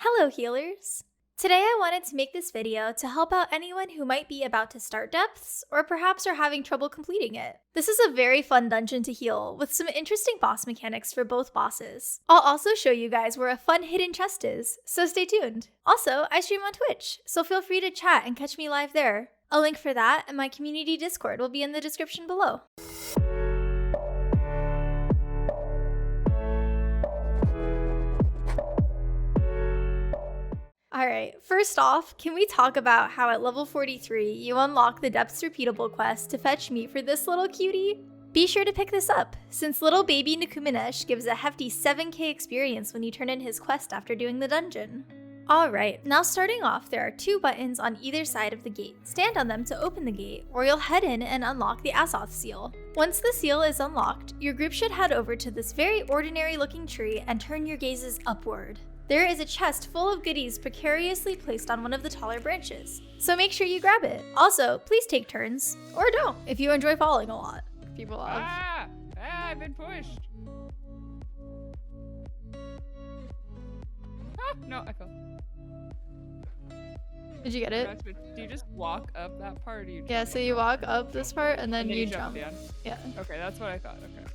Hello healers! Today I wanted to make this video to help out anyone who might be about to start depths, or perhaps are having trouble completing it. This is a very fun dungeon to heal, with some interesting boss mechanics for both bosses. I'll also show you guys where a fun hidden chest is, so stay tuned. Also, I stream on Twitch, so feel free to chat and catch me live there. A link for that and my community Discord will be in the description below. Alright, first off, can we talk about how at level 43 you unlock the Depths Repeatable Quest to fetch meat for this little cutie? Be sure to pick this up, since little baby Nukuminesh gives a hefty 7k experience when you turn in his quest after doing the dungeon. Alright, now starting off, there are 2 buttons on either side of the gate. Stand on them to open the gate, or you'll head in and unlock the Azoth seal. Once the seal is unlocked, your group should head over to this very ordinary looking tree and turn your gazes upward. There is a chest full of goodies precariously placed on one of the taller branches, so make sure you grab it. Also, please take turns, or don't if you enjoy falling a lot. People love. I've been pushed. No, I fell. Did you get it? Do you just walk up that part, or do you Yeah, so you walk up this part and then you jump. Down? Yeah. Okay, that's what I thought. Okay.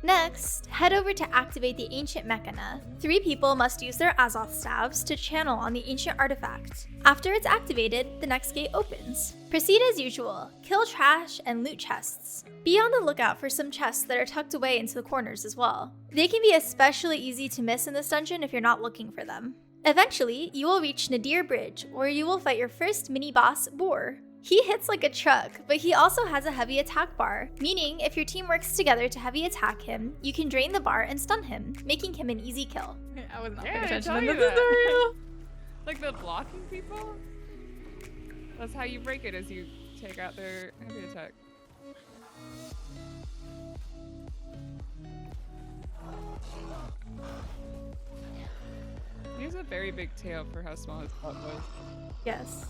Next, head over to activate the Ancient Mechana. 3 people must use their Azoth staves to channel on the Ancient Artifact. After it's activated, the next gate opens. Proceed as usual, kill trash and loot chests. Be on the lookout for some chests that are tucked away into the corners as well. They can be especially easy to miss in this dungeon if you're not looking for them. Eventually, you will reach Nadir Bridge, where you will fight your first mini-boss, Boor. He hits like a truck, but he also has a heavy attack bar, meaning if your team works together to heavy attack him, you can drain the bar and stun him, making him an easy kill. I was not paying Yeah, attention I in tell this you tutorial. Like the blocking people? That's how you break it, is you take out their heavy attack. He has a very big tail for how small his butt was. Yes.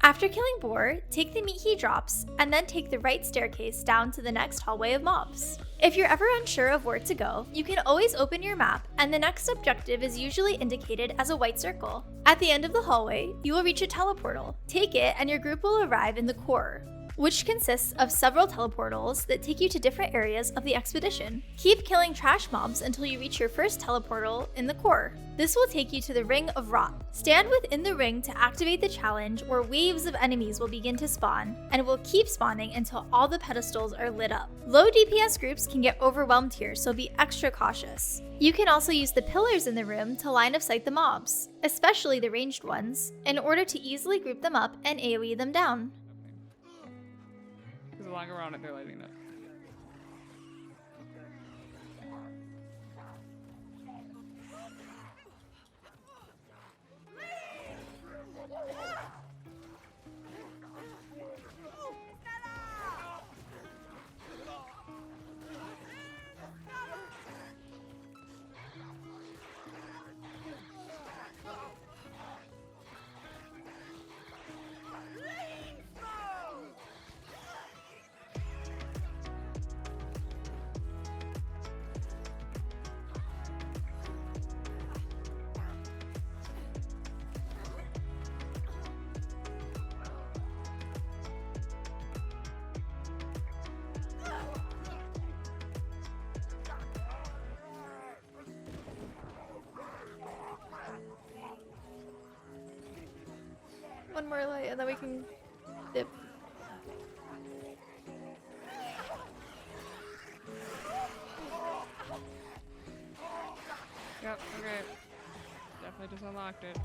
After killing Boor, take the meat he drops, and then take the right staircase down to the next hallway of mobs. If you're ever unsure of where to go, you can always open your map, and the next objective is usually indicated as a white circle. At the end of the hallway, you will reach a teleportal. Take it, and your group will arrive in the core, which consists of several teleportals that take you to different areas of the expedition. Keep killing trash mobs until you reach your first teleportal in the core. This will take you to the Ring of Rot. Stand within the ring to activate the challenge, where waves of enemies will begin to spawn, and will keep spawning until all the pedestals are lit up. Low DPS groups can get overwhelmed here, so be extra cautious. You can also use the pillars in the room to line of sight the mobs, especially the ranged ones, in order to easily group them up and AoE them down. Because along around it, they're lighting it up. One more light and then we can dip. Yep, okay. Definitely just unlocked it.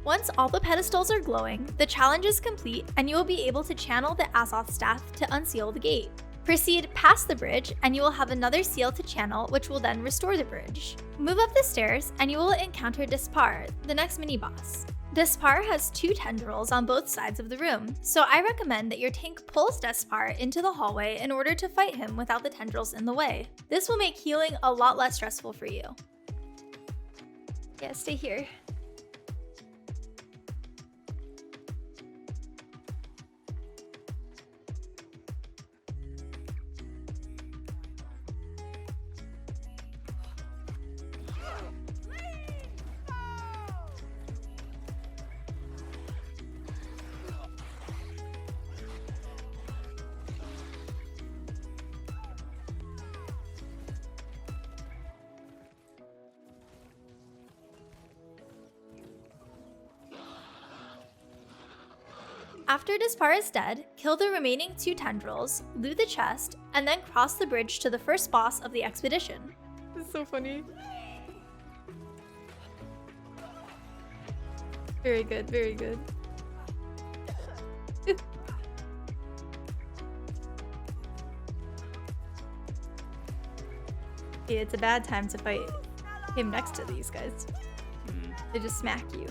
Once all the pedestals are glowing, the challenge is complete and you will be able to channel the Azoth staff to unseal the gate. Proceed past the bridge and you will have another seal to channel, which will then restore the bridge. Move up the stairs and you will encounter Despar, the next mini-boss. Despar has 2 tendrils on both sides of the room, so I recommend that your tank pulls Despar into the hallway in order to fight him without the tendrils in the way. This will make healing a lot less stressful for you. Yeah, stay here. After Despar is dead, kill the remaining 2 tendrils, loot the chest, and then cross the bridge to the first boss of the expedition. This is so funny. Very good, very good. Yeah, it's a bad time to fight him next to these guys. They just smack you.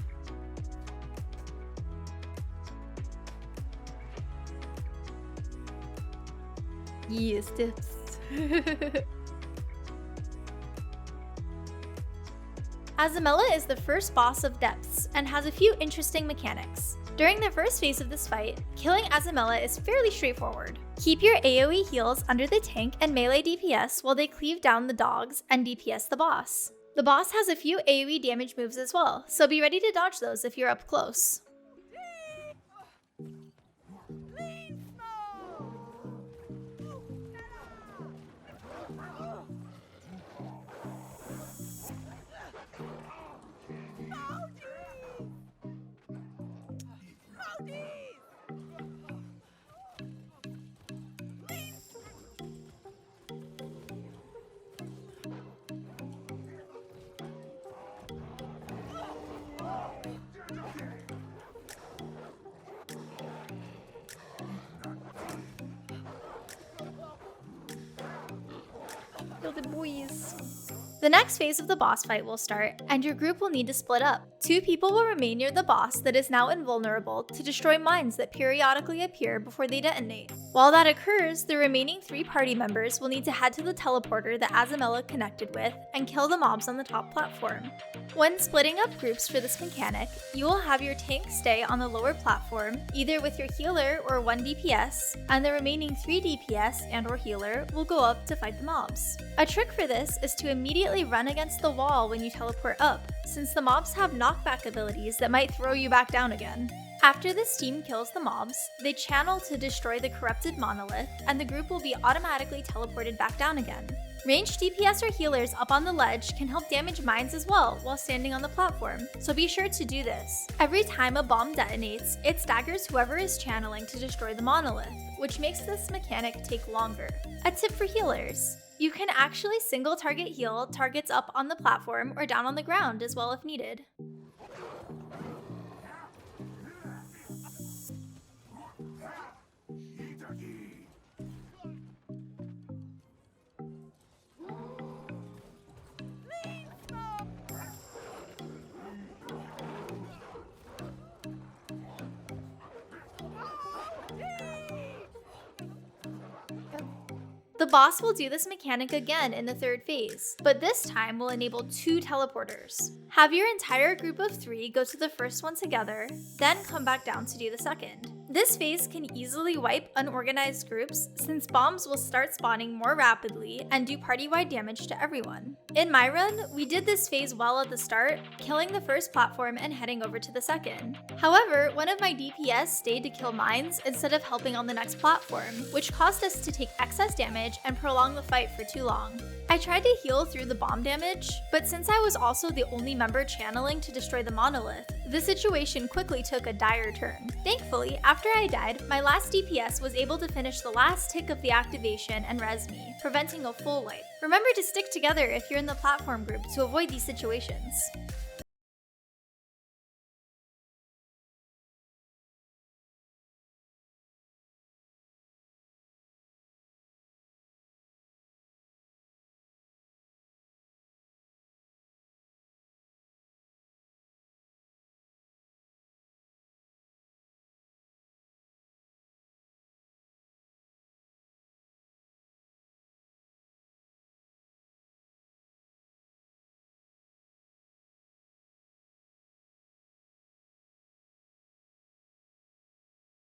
Yes, tips. Azamela is the first boss of Depths and has a few interesting mechanics. During the first phase of this fight, killing Azamela is fairly straightforward. Keep your AoE heals under the tank and melee DPS while they cleave down the dogs and DPS the boss. The boss has a few AoE damage moves as well, so be ready to dodge those if you're up close. Kill the boys. The next phase of the boss fight will start, and your group will need to split up. 2 people will remain near the boss that is now invulnerable to destroy mines that periodically appear before they detonate. While that occurs, the remaining 3 party members will need to head to the teleporter that Azamela connected with and kill the mobs on the top platform. When splitting up groups for this mechanic, you will have your tank stay on the lower platform, either with your healer or 1 DPS, and the remaining 3 DPS and or healer will go up to fight the mobs. A trick for this is to immediately run against the wall when you teleport up, since the mobs have knockback abilities that might throw you back down again. After this team kills the mobs, they channel to destroy the corrupted monolith, and the group will be automatically teleported back down again. Ranged DPS or healers up on the ledge can help damage mines as well while standing on the platform, so be sure to do this. Every time a bomb detonates, it staggers whoever is channeling to destroy the monolith, which makes this mechanic take longer. A tip for healers: you can actually single target heal targets up on the platform or down on the ground as well if needed. The boss will do this mechanic again in the 3rd phase, but this time will enable 2 teleporters. Have your entire group of 3 go to the first one together, then come back down to do the second. This phase can easily wipe unorganized groups since bombs will start spawning more rapidly and do party-wide damage to everyone. In my run, we did this phase well at the start, killing the first platform and heading over to the second. However, one of my DPS stayed to kill mines instead of helping on the next platform, which caused us to take excess damage and prolong the fight for too long. I tried to heal through the bomb damage, but since I was also the only member channeling to destroy the monolith, the situation quickly took a dire turn. Thankfully, after I died, my last DPS was able to finish the last tick of the activation and res me, preventing a full wipe. Remember to stick together if you're in the platform group to avoid these situations.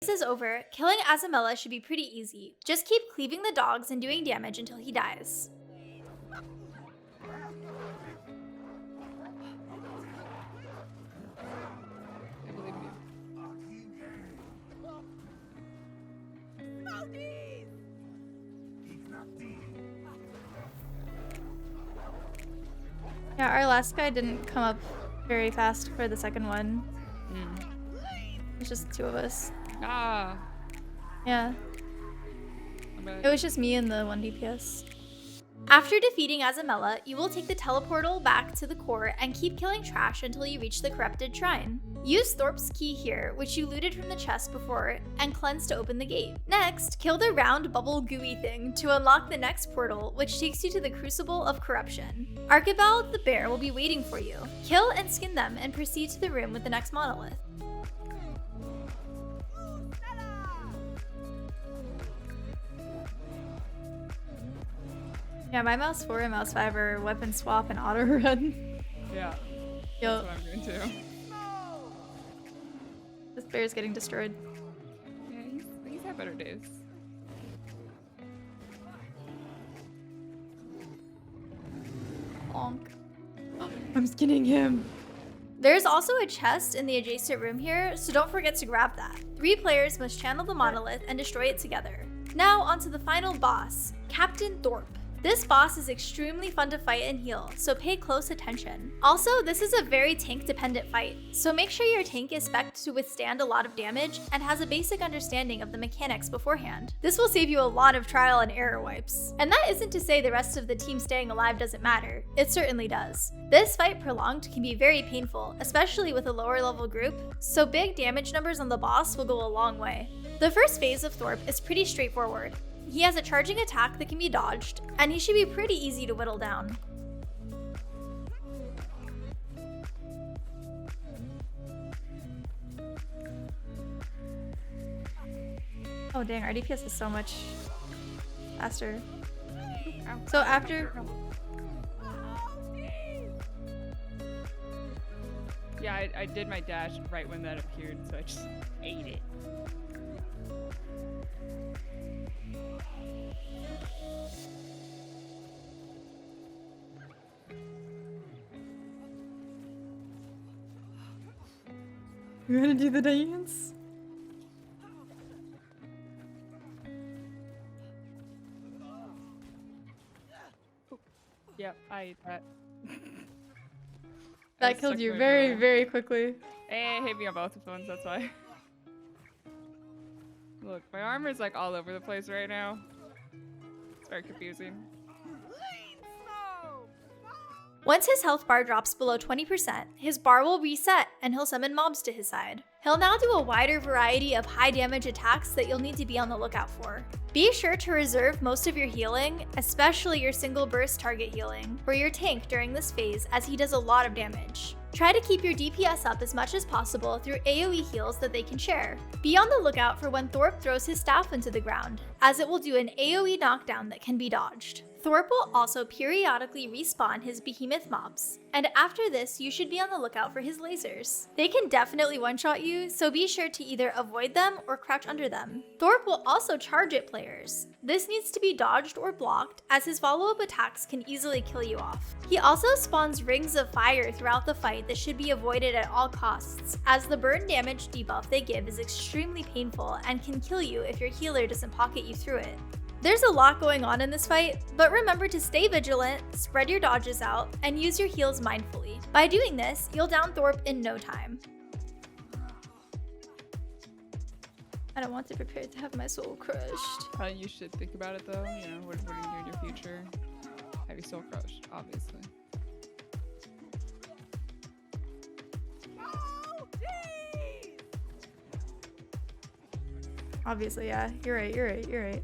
Is over, killing Azamela should be pretty easy. Just keep cleaving the dogs and doing damage until he dies. I believe you. Yeah, our last guy didn't come up very fast for the second one. It's just 2 of us. Ah. Yeah. It was just me and the 1 DPS. After defeating Azamela, you will take the teleportal back to the core and keep killing trash until you reach the corrupted shrine. Use Thorpe's key here, which you looted from the chest before, and cleanse to open the gate. Next, kill the round bubble gooey thing to unlock the next portal, which takes you to the Crucible of Corruption. Archibald the bear will be waiting for you. Kill and skin them and proceed to the room with the next monolith. Yeah, my mouse 4 and mouse 5 are weapon swap and auto run. Yeah. Yo, That's what I'm doing too. this bear's getting destroyed. Yeah, he's had better days. Bonk. I'm skinning him. There's also a chest in the adjacent room here, so don't forget to grab that. 3 players must channel the monolith and destroy it together. Now onto the final boss, Captain Thorpe. This boss is extremely fun to fight and heal, so pay close attention. Also, this is a very tank-dependent fight, so make sure your tank is spec'd to withstand a lot of damage and has a basic understanding of the mechanics beforehand. This will save you a lot of trial and error wipes. And that isn't to say the rest of the team staying alive doesn't matter. It certainly does. This fight prolonged can be very painful, especially with a lower level group, so big damage numbers on the boss will go a long way. The first phase of Thorpe is pretty straightforward. He has a charging attack that can be dodged, and he should be pretty easy to whittle down. Oh dang, our DPS is so much faster. Ow. So after... Yeah, I did my dash right when that appeared, so I just ate it. You wanna do the dance? Yep, I ate that. That killed you very, very quickly. Hey, it hit me on both phones, that's why. Look, my armor's like all over the place right now. It's very confusing. Once his health bar drops below 20%, his bar will reset and he'll summon mobs to his side. He'll now do a wider variety of high damage attacks that you'll need to be on the lookout for. Be sure to reserve most of your healing, especially your single burst target healing, for your tank during this phase as he does a lot of damage. Try to keep your DPS up as much as possible through AoE heals that they can share. Be on the lookout for when Thorpe throws his staff into the ground, as it will do an AoE knockdown that can be dodged. Thorpe will also periodically respawn his behemoth mobs, and after this you should be on the lookout for his lasers. They can definitely one-shot you, so be sure to either avoid them or crouch under them. Thorpe will also charge at players. This needs to be dodged or blocked, as his follow-up attacks can easily kill you off. He also spawns rings of fire throughout the fight that should be avoided at all costs, as the burn damage debuff they give is extremely painful and can kill you if your healer doesn't pocket you through it. There's a lot going on in this fight, but remember to stay vigilant, spread your dodges out, and use your heals mindfully. By doing this, you'll down Thorpe in no time. I don't want to prepare to have my soul crushed. You should think about it though, you know, what are you doing in your future? Have your soul crushed, obviously. Obviously, yeah. You're right, you're right, you're right.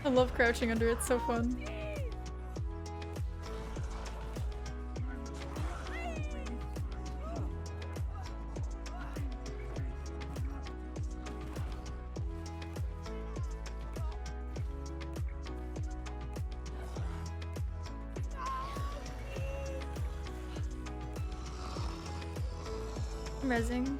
I love crouching under, it's so fun. I'm rezzing.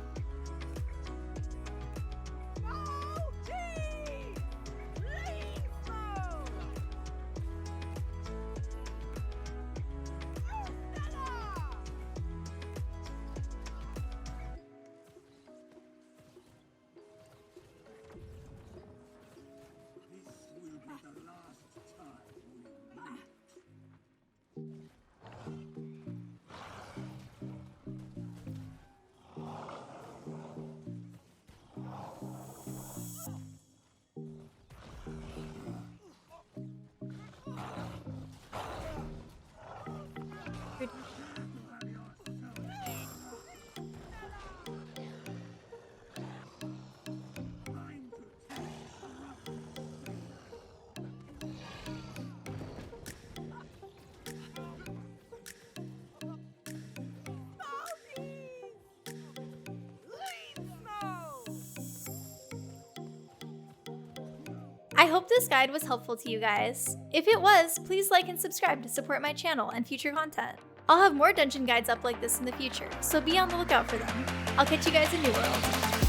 I hope this guide was helpful to you guys. If it was, please like and subscribe to support my channel and future content. I'll have more dungeon guides up like this in the future, so be on the lookout for them. I'll catch you guys in New World.